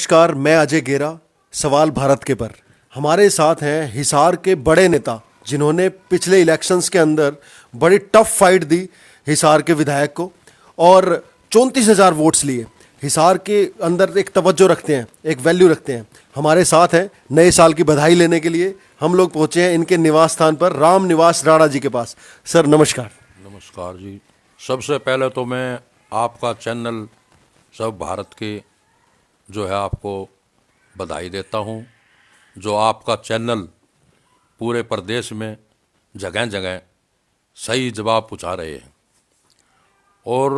नमस्कार, मैं अजय गेरा। सवाल भारत के पर हमारे साथ हैं हिसार के बड़े नेता जिन्होंने पिछले इलेक्शंस के अंदर बड़ी टफ फाइट दी हिसार के विधायक को और 34,000 वोट्स लिए। हिसार के अंदर एक तवज्जो रखते हैं, एक वैल्यू रखते हैं। हमारे साथ हैं नए साल की बधाई लेने के लिए। हम लोग पहुंचे हैं इनके निवास स्थान पर, राम निवास राणा जी के पास। सर नमस्कार। नमस्कार जी। सबसे पहले तो मैं आपका चैनल सब भारत के जो है आपको बधाई देता हूँ। जो आपका चैनल पूरे प्रदेश में जगह जगह सही जवाब पहुँचा रहे हैं और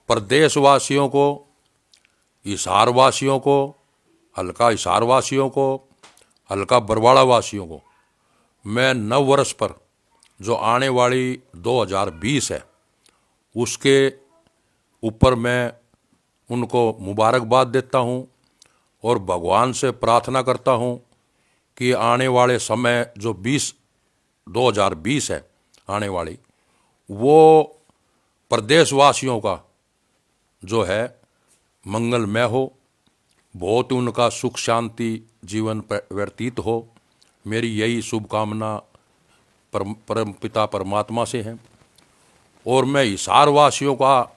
प्रदेशवासियों को, हिसार वासियों को, हल्का हिसार वासियों को, हल्का बरवाड़ा वासियों को मैं नव वर्ष पर जो आने वाली 2020 है उसके ऊपर मैं उनको मुबारकबाद देता हूँ और भगवान से प्रार्थना करता हूँ कि आने वाले समय जो 2020 है आने वाली, वो प्रदेशवासियों का जो है मंगलमय हो, बहुत उनका सुख शांति जीवन व्यतीत हो। मेरी यही शुभकामना परम पिता परमात्मा से है और मैं हिसार वासियों का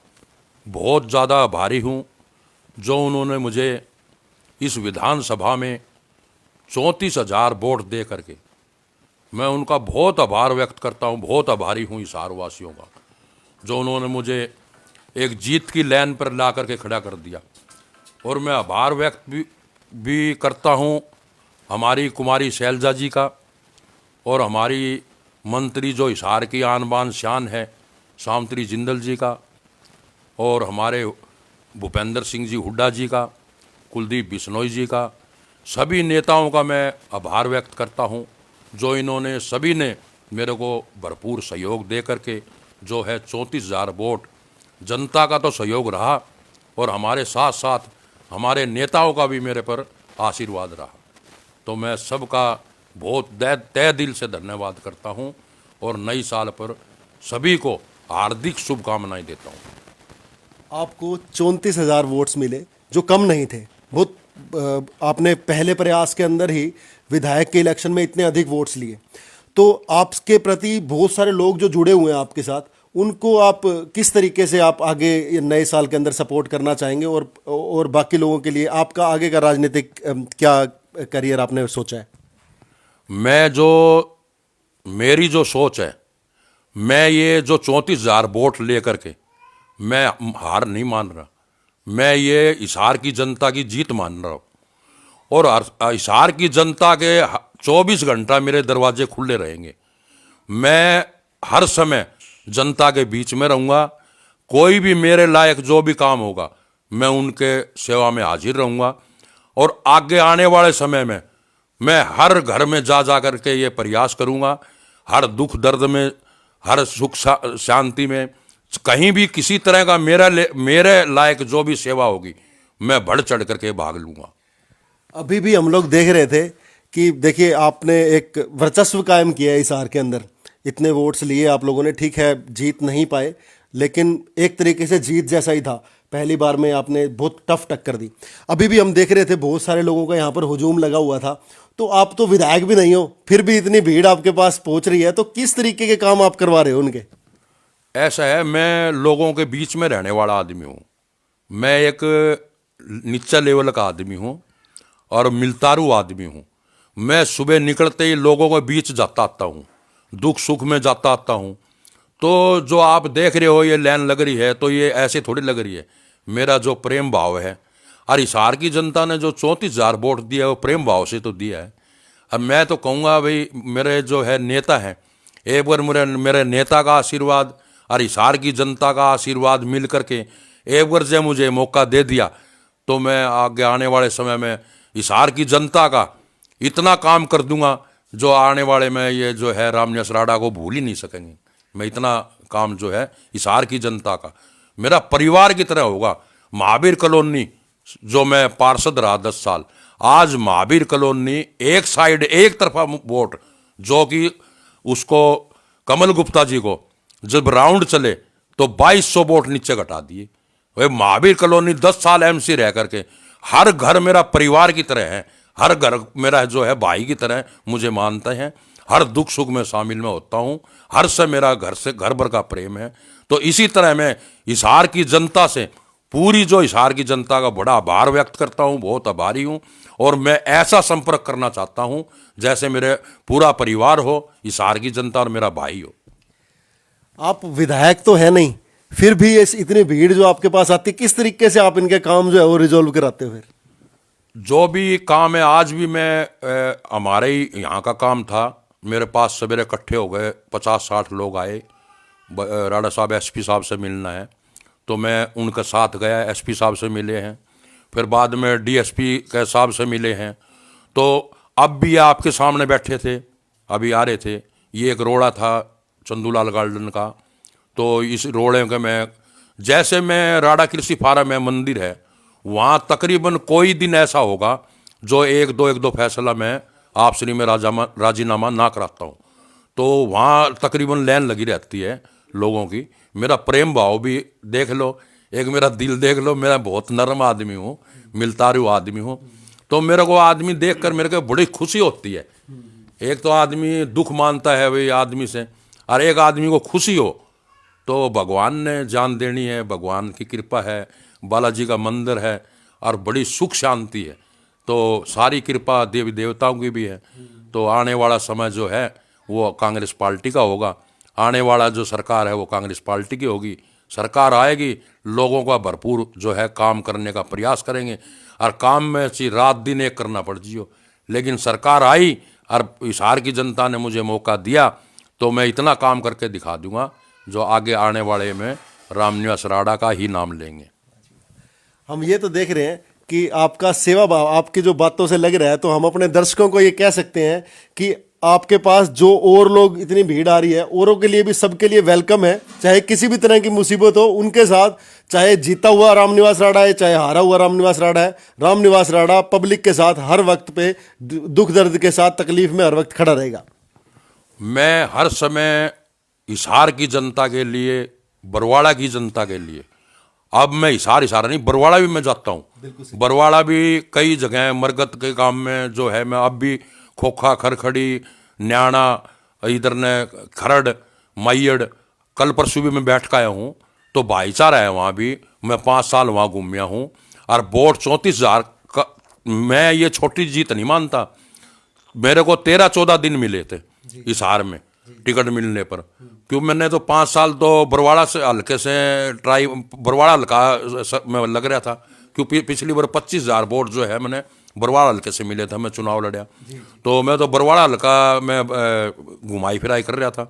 बहुत ज़्यादा आभारी हूँ जो उन्होंने मुझे इस विधानसभा में 34,000 वोट दे करके, मैं उनका बहुत आभार व्यक्त करता हूँ। बहुत आभारी हूँ हिसार वासियों का जो उन्होंने मुझे एक जीत की लाइन पर ला करके खड़ा कर दिया। और मैं आभार व्यक्त भी करता हूँ हमारी कुमारी शैलजा जी का और हमारी मंत्री जो हिसार की आन बान शान है सावित्री जिंदल जी का और हमारे भूपेंद्र सिंह जी हुड्डा जी का, कुलदीप बिश्नोई जी का, सभी नेताओं का मैं आभार व्यक्त करता हूं जो इन्होंने सभी ने मेरे को भरपूर सहयोग दे करके जो है 34,000 वोट, जनता का तो सहयोग रहा और हमारे साथ साथ हमारे नेताओं का भी मेरे पर आशीर्वाद रहा। तो मैं सबका बहुत तहे दिल से धन्यवाद करता हूं और नई साल पर सभी को हार्दिक शुभकामनाएं देता हूं। आपको 34,000 वोट्स मिले जो कम नहीं थे। बहुत आपने पहले प्रयास के अंदर ही विधायक के इलेक्शन में इतने अधिक वोट्स लिए, तो आपके प्रति बहुत सारे लोग जो जुड़े हुए हैं आपके साथ, उनको आप किस तरीके से आप आगे नए साल के अंदर सपोर्ट करना चाहेंगे और बाकी लोगों के लिए आपका आगे का राजनीतिक क्या करियर आपने सोचा है? मेरी जो सोच है, मैं ये जो 34,000 वोट ले करके मैं हार नहीं मान रहा। मैं ये हिसार की जनता की जीत मान रहा हूँ और हिसार की जनता के 24 घंटा मेरे दरवाजे खुले रहेंगे। मैं हर समय जनता के बीच में रहूँगा। कोई भी मेरे लायक जो भी काम होगा मैं उनके सेवा में हाजिर रहूँगा और आगे आने वाले समय में मैं हर घर में जा करके ये प्रयास करूँगा, हर दुख दर्द में, हर सुख शांति में, कहीं भी किसी तरह का मेरे लायक जो भी सेवा होगी मैं बढ़ चढ़ करके भाग लूँगा। अभी भी हम लोग देख रहे थे कि देखिए आपने एक वर्चस्व कायम किया है हिसार के अंदर। इतने वोट्स लिए आप लोगों ने, ठीक है जीत नहीं पाए लेकिन एक तरीके से जीत जैसा ही था। पहली बार में आपने बहुत टफ टक्कर दी। अभी भी हम देख रहे थे बहुत सारे लोगों का यहाँ पर हुजूम लगा हुआ था। तो आप तो विधायक भी नहीं हो, फिर भी इतनी भीड़ आपके पास पहुँच रही है, तो किस तरीके के काम आप करवा रहे हो उनके? ऐसा है, मैं लोगों के बीच में रहने वाला आदमी हूँ। मैं एक नीचा लेवल का आदमी हूँ और मिलतारू आदमी हूँ। मैं सुबह निकलते ही लोगों के बीच जाता आता हूँ, दुख सुख में जाता आता हूँ। तो जो आप देख रहे हो ये लाइन लग रही है, तो ये ऐसे थोड़ी लग रही है। मेरा जो प्रेम भाव है, और हिसार की जनता ने जो 34,000 वोट दिया है वो प्रेम भाव से तो दिया है। अब मैं तो कहूँगा भाई मेरे जो है नेता हैं, एक बार मेरे नेता का आशीर्वाद और हिसार की जनता का आशीर्वाद मिल करके एक बार जब मुझे मौका दे दिया तो मैं आगे आने वाले समय में हिसार की जनता का इतना काम कर दूंगा जो आने वाले में ये जो है राम निवास राणा को भूल ही नहीं सकेंगे। मैं इतना काम जो है हिसार की जनता का मेरा परिवार की तरह होगा। महावीर कॉलोनी जो मैं पार्षद रहा 10 साल, आज महावीर कॉलोनी एक साइड एक तरफा वोट जो कि उसको कमल गुप्ता जी को जब राउंड चले तो 2200 वोट नीचे घटा दिए। वह महावीर कॉलोनी 10 साल एमसी रह करके हर घर मेरा परिवार की तरह है, हर घर मेरा जो है भाई की तरह मुझे मानते हैं, हर दुख सुख में शामिल में होता हूँ, हर से मेरा घर से घर भर का प्रेम है। तो इसी तरह मैं हिसार की जनता से, पूरी जो हिसार की जनता का बड़ा आभार व्यक्त करता हूँ, बहुत आभारी हूँ। और मैं ऐसा संपर्क करना चाहता हूँ जैसे मेरे पूरा परिवार हो, हिसार की जनता और मेरा भाई हो। आप विधायक तो है नहीं, फिर भी इतनी भीड़ जो आपके पास आती है, किस तरीके से आप इनके काम जो है वो रिजॉल्व कराते हो? फिर जो भी काम है, आज भी मैं हमारे ही यहाँ का काम था, मेरे पास सवेरे इकट्ठे हो गए 50-60 लोग आए, राणा साहब एसपी साहब से मिलना है, तो मैं उनके साथ गया, एसपी साहब से मिले हैं, फिर बाद में डीएसपी के साहब से मिले हैं। तो अब भी ये आपके सामने बैठे थे, अभी आ रहे थे, ये एक रोड़ा था चंदूलाल गार्डन का, तो इस रोड़े के मैं, जैसे मैं राड़ा कृषि फार्म है, मंदिर है, वहाँ तकरीबन कोई दिन ऐसा होगा जो एक दो फैसला मैं आप श्री में राजीनामा ना कराता हूँ। तो वहाँ तकरीबन लाइन लगी रहती है लोगों की। मेरा प्रेम भाव भी देख लो, एक मेरा दिल देख लो, मैं बहुत नरम आदमी हूँ, मिलतारू आदमी हूँ। तो मेरे को आदमी देख कर मेरे को बड़ी खुशी होती है। एक तो आदमी दुख मानता है वही आदमी से, और एक आदमी को खुशी हो, तो भगवान ने जान देनी है, भगवान की कृपा है, बालाजी का मंदिर है और बड़ी सुख शांति है, तो सारी कृपा देवी देवताओं की भी है। तो आने वाला समय जो है वो कांग्रेस पार्टी का होगा, आने वाला जो सरकार है वो कांग्रेस पार्टी की होगी। सरकार आएगी, लोगों का भरपूर जो है काम करने का प्रयास करेंगे, और काम में सी रात दिन एक करना पड़ जियो, लेकिन सरकार आई और हिसार की जनता ने मुझे मौका दिया, तो मैं इतना काम करके दिखा दूंगा जो आगे आने वाले में रामनिवास राड़ा का ही नाम लेंगे। हम ये तो देख रहे हैं कि आपका सेवा भाव आपकी जो बातों से लग रहा है, तो हम अपने दर्शकों को ये कह सकते हैं कि आपके पास जो और लोग इतनी भीड़ आ रही है, औरों के लिए भी, सबके लिए वेलकम है। चाहे किसी भी तरह की मुसीबत हो उनके साथ, चाहे जीता हुआ रामनिवास राड़ा है, चाहे हारा हुआ रामनिवास राड़ा है, रामनिवास राड़ा पब्लिक के साथ हर वक्त पे, दुख दर्द के साथ, तकलीफ में हर वक्त खड़ा रहेगा। मैं हर समय हिसार की जनता के लिए, बरवाड़ा की जनता के लिए, अब मैं हिसार नहीं, बरवाड़ा भी मैं जाता हूँ, बरवाड़ा भी कई जगह मरगत के काम में जो है, मैं अब भी खोखा, खरखड़ी, न्याणा, इधर ने खरड़, मैयड़, कल परसों भी मैं बैठ के आया हूँ। तो भाईचारा है वहाँ भी, मैं 5 साल वहाँ घूमया हूँ, और वोट 34,000 का, मैं ये छोटी जीत नहीं मानता। मेरे को 13-14 दिन मिले थे हिसार में टिकट मिलने पर, क्यों मैंने तो 5 साल तो बरवाड़ा से हल्के से बरवाड़ा हल्का में लग रहा था, क्योंकि पिछली बार 25,000 वोट जो है मैंने बरवाड़ा हल्के से मिले थे, मैं चुनाव लड़ा, तो मैं तो बरवाड़ा हल्का में घुमाई फिराई कर रहा था।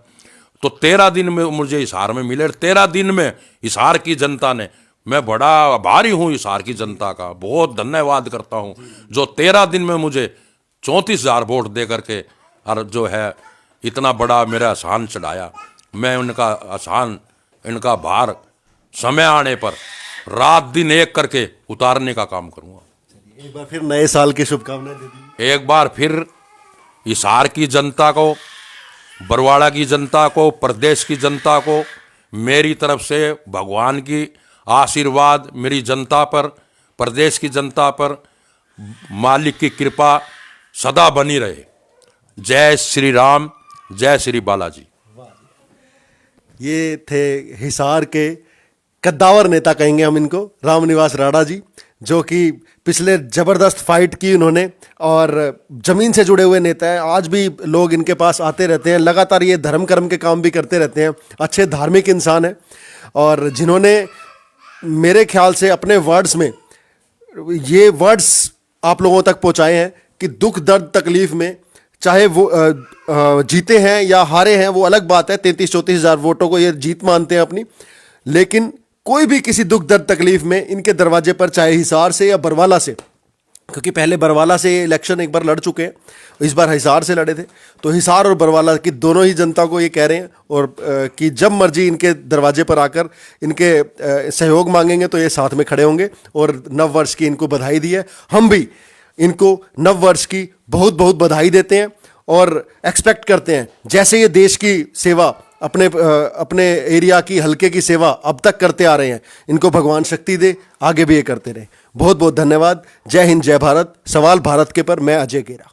तो 13 दिन में मुझे हिसार में मिले, 13 दिन में हिसार की जनता ने, मैं बड़ा आभारी हूँ हिसार की जनता का, बहुत धन्यवाद करता हूँ जो 13 दिन में मुझे 34,000 वोट दे करके और जो है इतना बड़ा मेरा आसान चढ़ाया। मैं उनका आसान, इनका भार समय आने पर रात दिन एक करके उतारने का काम करूँगा। एक बार फिर नए साल की शुभकामनाएं दे दीजिए। एक बार फिर हिसार की जनता को, बरवाड़ा की जनता को, प्रदेश की जनता को मेरी तरफ से भगवान की आशीर्वाद मेरी जनता पर, प्रदेश की जनता पर मालिक की कृपा सदा बनी रहे। जय श्री राम, जय श्री बालाजी। ये थे हिसार के कद्दावर नेता कहेंगे हम इनको, रामनिवास राड़ा जी, जो कि पिछले ज़बरदस्त फाइट की उन्होंने, और ज़मीन से जुड़े हुए नेता हैं। आज भी लोग इनके पास आते रहते हैं, लगातार ये धर्म कर्म के काम भी करते रहते हैं, अच्छे धार्मिक इंसान हैं, और जिन्होंने मेरे ख्याल से अपने वर्ड्स में ये वर्ड्स आप लोगों तक पहुंचाए हैं कि दुख दर्द तकलीफ में, चाहे वो जीते हैं या हारे हैं वो अलग बात है, 33-34 हज़ार वोटों को ये जीत मानते हैं अपनी, लेकिन कोई भी किसी दुख दर्द तकलीफ में इनके दरवाजे पर, चाहे हिसार से या बरवाला से, क्योंकि पहले बरवाला से इलेक्शन एक बार लड़ चुके हैं, इस बार हिसार से लड़े थे, तो हिसार और बरवाला की दोनों ही जनता को ये कह रहे हैं और कि जब मर्जी इनके दरवाजे पर आकर इनके सहयोग मांगेंगे तो ये साथ में खड़े होंगे, और नव वर्ष की इनको बधाई दी है। हम भी इनको नव वर्ष की बहुत बहुत बधाई देते हैं और एक्सपेक्ट करते हैं, जैसे ये देश की सेवा, अपने एरिया की, हल्के की सेवा अब तक करते आ रहे हैं, इनको भगवान शक्ति दे, आगे भी ये करते रहे। बहुत बहुत धन्यवाद। जय हिंद, जय भारत। सवाल भारत के पर मैं अजय गेरा।